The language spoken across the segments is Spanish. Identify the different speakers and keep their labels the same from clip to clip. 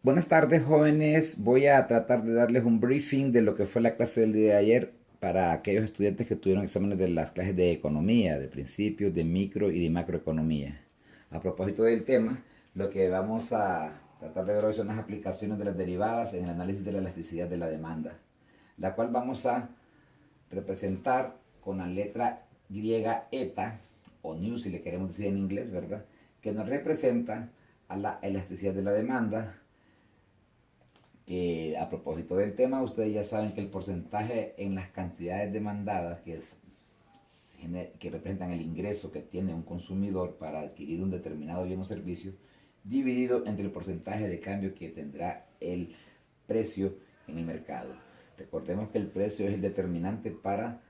Speaker 1: Buenas tardes, jóvenes. Voy a tratar de darles un briefing de lo que fue la clase del día de ayer para aquellos estudiantes que tuvieron exámenes de las clases de economía, de principios, de micro y de macroeconomía. A propósito del tema, lo que vamos a tratar de ver hoy son las aplicaciones de las derivadas en el análisis de la elasticidad de la demanda, la cual vamos a representar con la letra griega eta, o nu si le queremos decir en inglés, ¿verdad? Que nos representa a la elasticidad de la demanda, que a propósito del tema, ustedes ya saben que el porcentaje en las cantidades demandadas que representan el ingreso que tiene un consumidor para adquirir un determinado bien o servicio, dividido entre el porcentaje de cambio que tendrá el precio en el mercado. Recordemos que el precio es el determinante para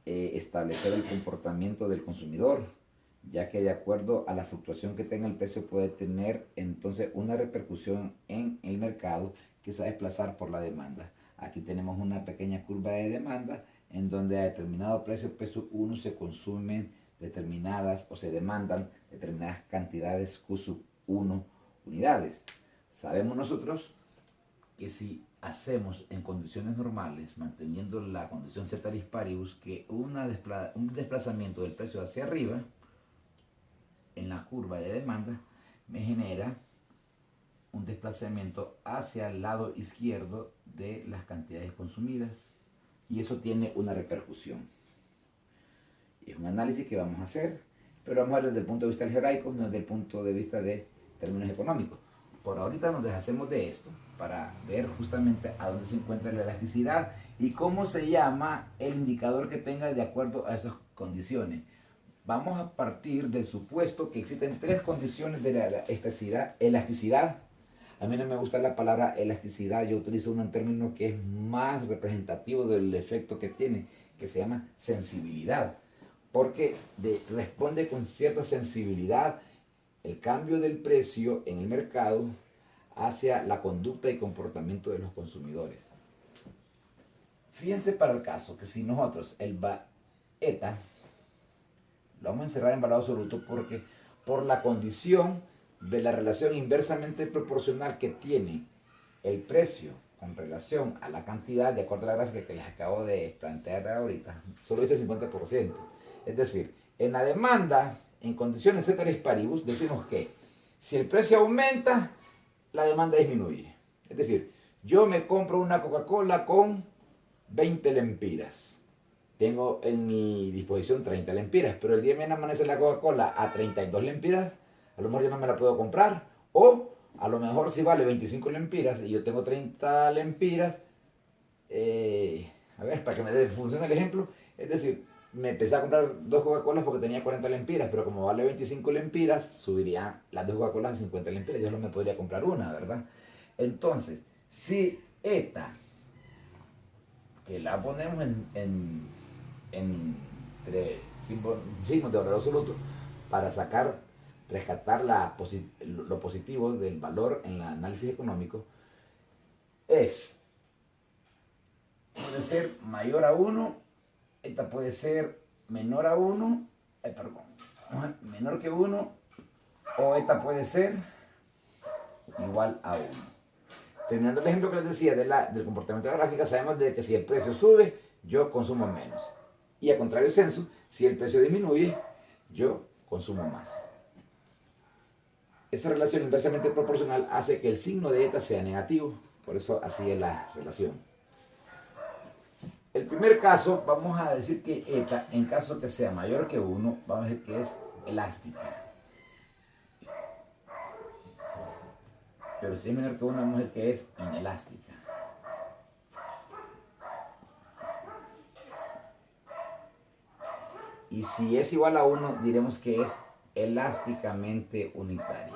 Speaker 1: establecer el comportamiento del consumidor, ya que de acuerdo a la fluctuación que tenga el precio puede tener entonces una repercusión en el mercado que se va a desplazar por la demanda. Aquí tenemos una pequeña curva de demanda en donde a determinado precio, peso 1, se consumen determinadas o se demandan determinadas cantidades Q sub 1 unidades. Sabemos nosotros que si hacemos en condiciones normales, manteniendo la condición ceteris paribus, que un desplazamiento del precio hacia arriba en la curva de demanda me genera un desplazamiento hacia el lado izquierdo de las cantidades consumidas, y eso tiene una repercusión. Y es un análisis que vamos a hacer, pero vamos a ver desde el punto de vista algebraico, no desde el punto de vista de términos económicos. Por ahorita nos deshacemos de esto para ver justamente a dónde se encuentra la elasticidad y cómo se llama el indicador que tenga de acuerdo a esas condiciones. Vamos a partir del supuesto que existen tres condiciones de la elasticidad. A mí no me gusta la palabra elasticidad, yo utilizo un término que es más representativo del efecto que tiene, que se llama sensibilidad, porque responde con cierta sensibilidad el cambio del precio en el mercado hacia la conducta y comportamiento de los consumidores. Fíjense para el caso que si nosotros el eta lo vamos a encerrar en valor absoluto porque por la condición de la relación inversamente proporcional que tiene el precio con relación a la cantidad, de acuerdo a la gráfica que les acabo de plantear ahorita, solo dice 50%. Es decir, en la demanda, en condiciones ceteris paribus, decimos que si el precio aumenta, la demanda disminuye. Es decir, yo me compro una Coca-Cola con 20 lempiras. Tengo en mi disposición 30 lempiras, pero el día de mañana amanece la Coca-Cola a 32 lempiras, a lo mejor yo no me la puedo comprar, o a lo mejor si vale 25 lempiras y yo tengo 30 lempiras, a ver, para que me funcione el ejemplo, es decir, me empecé a comprar dos Coca-Colas porque tenía 40 lempiras, pero como vale 25 lempiras, subirían las dos Coca-Colas a 50 lempiras, yo no me podría comprar una, ¿verdad? Entonces, si ETA, que la ponemos entre signos de valor absoluto para rescatar lo positivo del valor en el análisis económico, puede ser mayor a 1, esta puede ser menor a 1, perdón, menor que 1, o esta puede ser igual a 1. Terminando el ejemplo que les decía del comportamiento de la gráfica, sabemos de que si el precio sube, yo consumo menos. Y a contrario del censo, si el precio disminuye, yo consumo más. Esa relación inversamente proporcional hace que el signo de eta sea negativo, por eso así es la relación. El primer caso, vamos a decir que eta, en caso que sea mayor que 1, vamos a decir que es elástica. Pero si es menor que 1, vamos a decir que es inelástica. Y si es igual a 1, diremos que es elásticamente unitaria.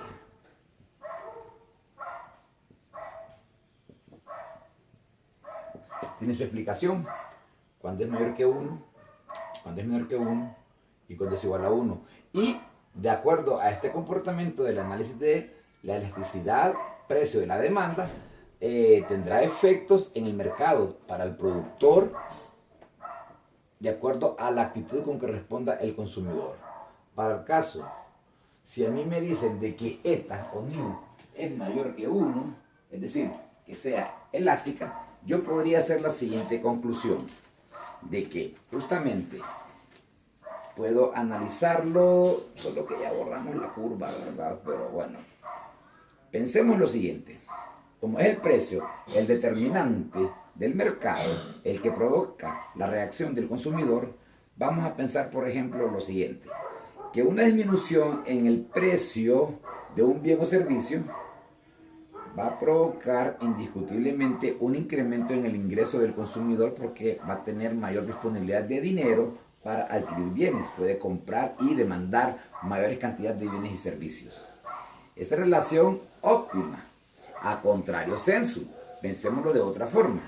Speaker 1: Tiene su explicación. Cuando es mayor que 1, cuando es menor que 1 y cuando es igual a 1. Y de acuerdo a este comportamiento del análisis de la elasticidad, precio de la demanda, tendrá efectos en el mercado para el productor de acuerdo a la actitud con que responda el consumidor. Para el caso, si a mí me dicen de que ETA o NIU es mayor que 1, es decir, que sea elástica, yo podría hacer la siguiente conclusión, de que justamente puedo analizarlo, solo que ya borramos la curva, ¿verdad? Pero bueno, pensemos lo siguiente, como es el precio el determinante del mercado, el que provoca la reacción del consumidor, vamos a pensar, por ejemplo, lo siguiente, que una disminución en el precio de un bien o servicio va a provocar indiscutiblemente un incremento en el ingreso del consumidor porque va a tener mayor disponibilidad de dinero para adquirir bienes, puede comprar y demandar mayores cantidades de bienes y servicios. Esta relación óptima, a contrario sensu, pensémoslo de otra forma,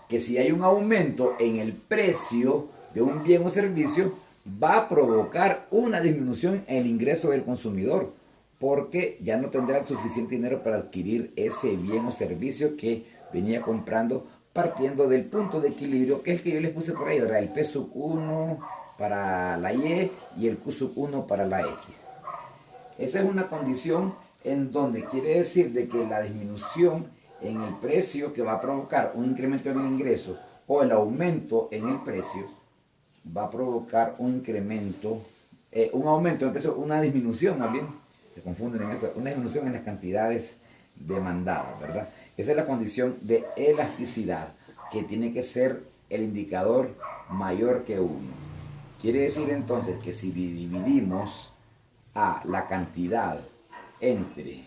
Speaker 1: que si hay un aumento en el precio de un bien o servicio, va a provocar una disminución en el ingreso del consumidor, porque ya no tendrá suficiente dinero para adquirir ese bien o servicio que venía comprando, partiendo del punto de equilibrio, que es el que yo les puse por ahí, ¿verdad? El P sub 1 para la Y y el Q sub 1 para la X. Esa es una condición en donde quiere decir de que la disminución en el precio que va a provocar un incremento en el ingreso o el aumento en el precio va a provocar un incremento, un aumento en el precio, una disminución más bien, se confunden en esto, una disminución en las cantidades demandadas, ¿verdad? Esa es la condición de elasticidad, que tiene que ser el indicador mayor que 1. Quiere decir entonces que si dividimos a la cantidad entre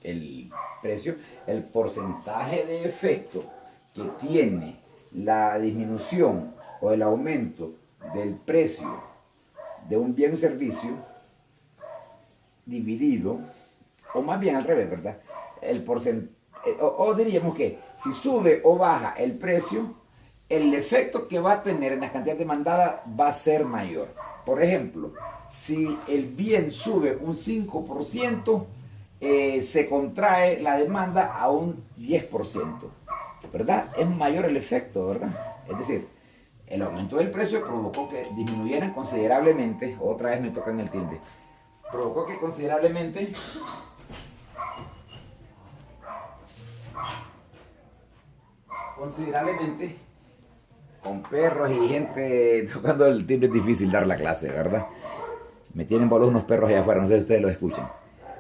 Speaker 1: el precio, el porcentaje de efecto que tiene la disminución o el aumento del precio de un bien o servicio dividido, o más bien al revés, ¿verdad? El porcentaje, o diríamos que si sube o baja el precio, el efecto que va a tener en las cantidades demandadas va a ser mayor. Por ejemplo, si el bien sube un 5%, se contrae la demanda a un 10%, ¿verdad? Es mayor el efecto, ¿verdad? Es decir, el aumento del precio provocó que disminuyeran considerablemente, otra vez me tocan el timbre, provocó que considerablemente con perros y gente tocando el timbre es difícil dar la clase, ¿verdad? Me tienen bolos unos perros allá afuera, no sé si ustedes lo escuchan.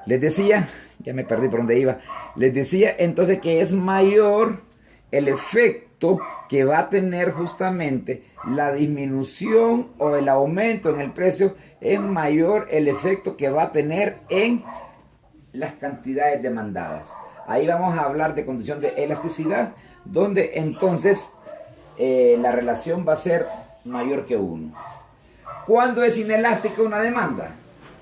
Speaker 1: Les decía, ya me perdí por dónde iba, les decía entonces que es mayor el efecto que va a tener justamente la disminución o el aumento en el precio, es mayor el efecto que va a tener en las cantidades demandadas. Ahí vamos a hablar de condición de elasticidad, donde entonces la relación va a ser mayor que 1. ¿Cuándo es inelástica una demanda?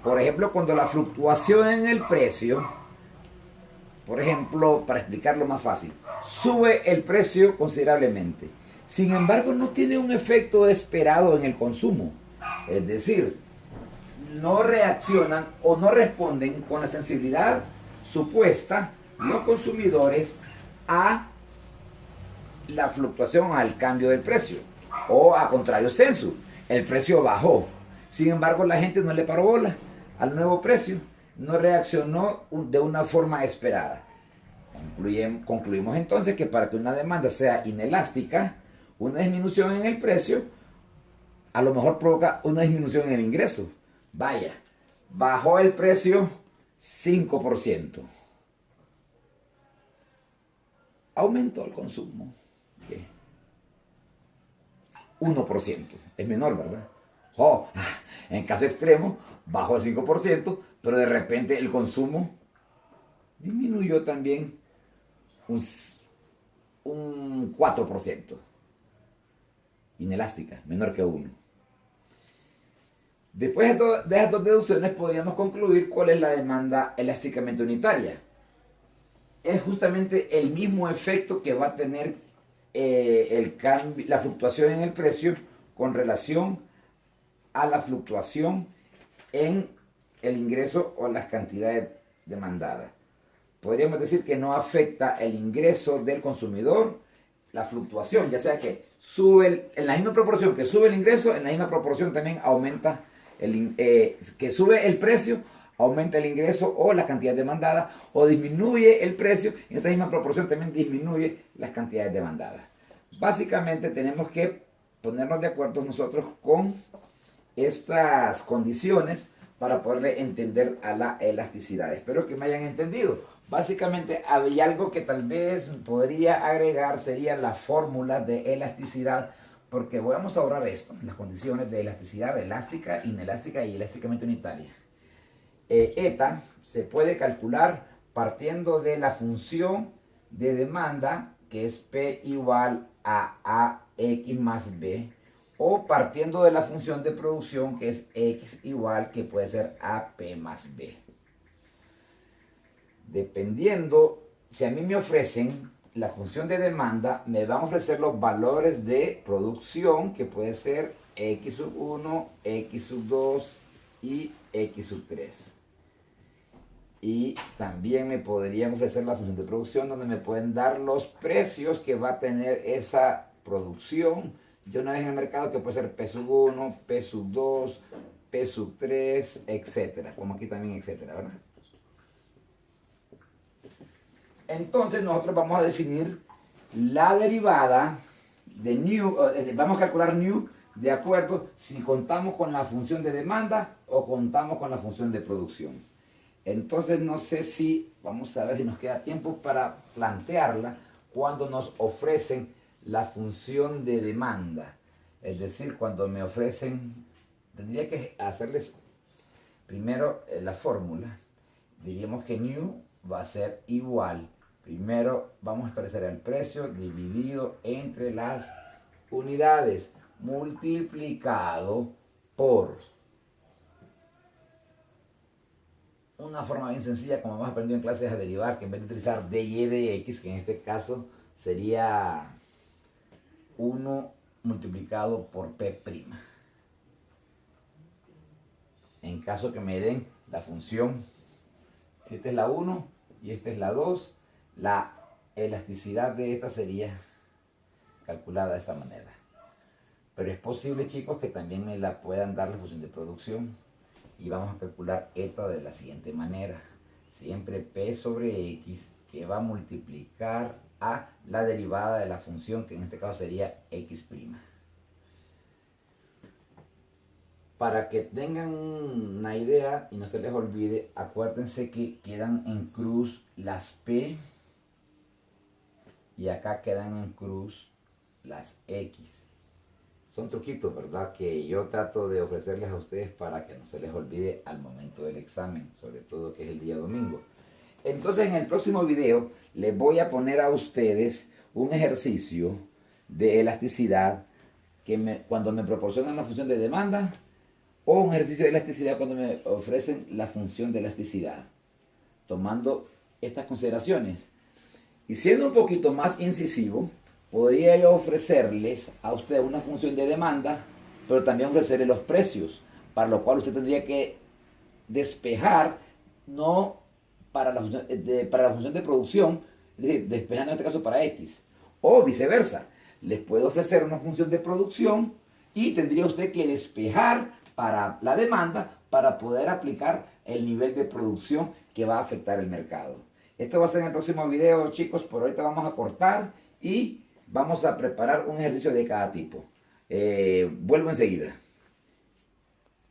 Speaker 1: Por ejemplo, cuando la fluctuación en el precio, por ejemplo, para explicarlo más fácil, sube el precio considerablemente. Sin embargo, no tiene un efecto esperado en el consumo. Es decir, no reaccionan o no responden con la sensibilidad supuesta los consumidores a la fluctuación, al cambio del precio. O a contrario sensu, el precio bajó. Sin embargo, la gente no le paró bola al nuevo precio, no reaccionó de una forma esperada. Concluimos entonces que para que una demanda sea inelástica, una disminución en el precio a lo mejor provoca una disminución en el ingreso. Vaya, bajó el precio 5%. Aumentó el consumo. ¿Qué? 1%. Es menor, ¿verdad? Oh, en caso extremo, bajó el 5%, pero de repente el consumo disminuyó también un 4%. Inelástica, menor que 1. Después de estas dos deducciones podríamos concluir cuál es la demanda elásticamente unitaria. Es justamente el mismo efecto que va a tener la fluctuación en el precio con relación a la fluctuación en el ingreso o las cantidades demandadas. Podríamos decir que no afecta el ingreso del consumidor, la fluctuación, ya sea que sube en la misma proporción que sube el ingreso, en la misma proporción también aumenta que sube el precio, aumenta el ingreso o la cantidad demandada, o disminuye el precio, en esa misma proporción también disminuye las cantidades demandadas. Básicamente tenemos que ponernos de acuerdo nosotros con estas condiciones para poderle entender a la elasticidad. Espero que me hayan entendido. Básicamente hay algo que tal vez podría agregar, sería la fórmula de elasticidad, porque vamos a ahorrar esto, las condiciones de elasticidad elástica, inelástica y elásticamente unitaria. Eta se puede calcular partiendo de la función de demanda, que es P igual a AX más B, o partiendo de la función de producción, que es X igual, que puede ser AP más B. Dependiendo, si a mí me ofrecen la función de demanda, me van a ofrecer los valores de producción, que puede ser X sub 1, X sub 2 y X sub 3. Y también me podrían ofrecer la función de producción, donde me pueden dar los precios que va a tener esa producción. Yo una vez en el mercado, que puede ser P sub 1, P sub 2, P sub 3, etcétera. Como aquí también, etcétera, ¿verdad? Entonces nosotros vamos a definir la derivada de new, vamos a calcular new de acuerdo si contamos con la función de demanda o contamos con la función de producción. Entonces no sé si, vamos a ver si nos queda tiempo para plantearla cuando nos ofrecen la función de demanda. Es decir, cuando me ofrecen, tendría que hacerles primero la fórmula. Diríamos que new va a ser igual. Primero vamos a establecer el precio dividido entre las unidades multiplicado por una forma bien sencilla, como hemos aprendido en clases a derivar, que en vez de utilizar dy de x, que en este caso sería 1 multiplicado por p'. En caso que me den la función, si esta es la 1 y esta es la 2, la elasticidad de esta sería calculada de esta manera. Pero es posible, chicos, que también me la puedan dar la función de producción. Y vamos a calcular eta de la siguiente manera. Siempre p sobre x, que va a multiplicar a la derivada de la función, que en este caso sería x'. Para que tengan una idea y no se les olvide, acuérdense que quedan en cruz las p y acá quedan en cruz las x. Son truquitos, ¿verdad?, que yo trato de ofrecerles a ustedes para que no se les olvide al momento del examen, sobre todo que es el día domingo. Entonces en el próximo video les voy a poner a ustedes un ejercicio de elasticidad cuando me proporcionan la función de demanda, o un ejercicio de elasticidad cuando me ofrecen la función de elasticidad, tomando estas consideraciones. Y siendo un poquito más incisivo, podría yo ofrecerles a usted una función de demanda, pero también ofrecerle los precios, para lo cual usted tendría que despejar, no para la función de producción, es decir, despejando en este caso para X, o viceversa. Les puedo ofrecer una función de producción y tendría usted que despejar para la demanda para poder aplicar el nivel de producción que va a afectar el mercado. Esto va a ser en el próximo video, chicos. Por ahorita vamos a cortar y vamos a preparar un ejercicio de cada tipo. Vuelvo enseguida.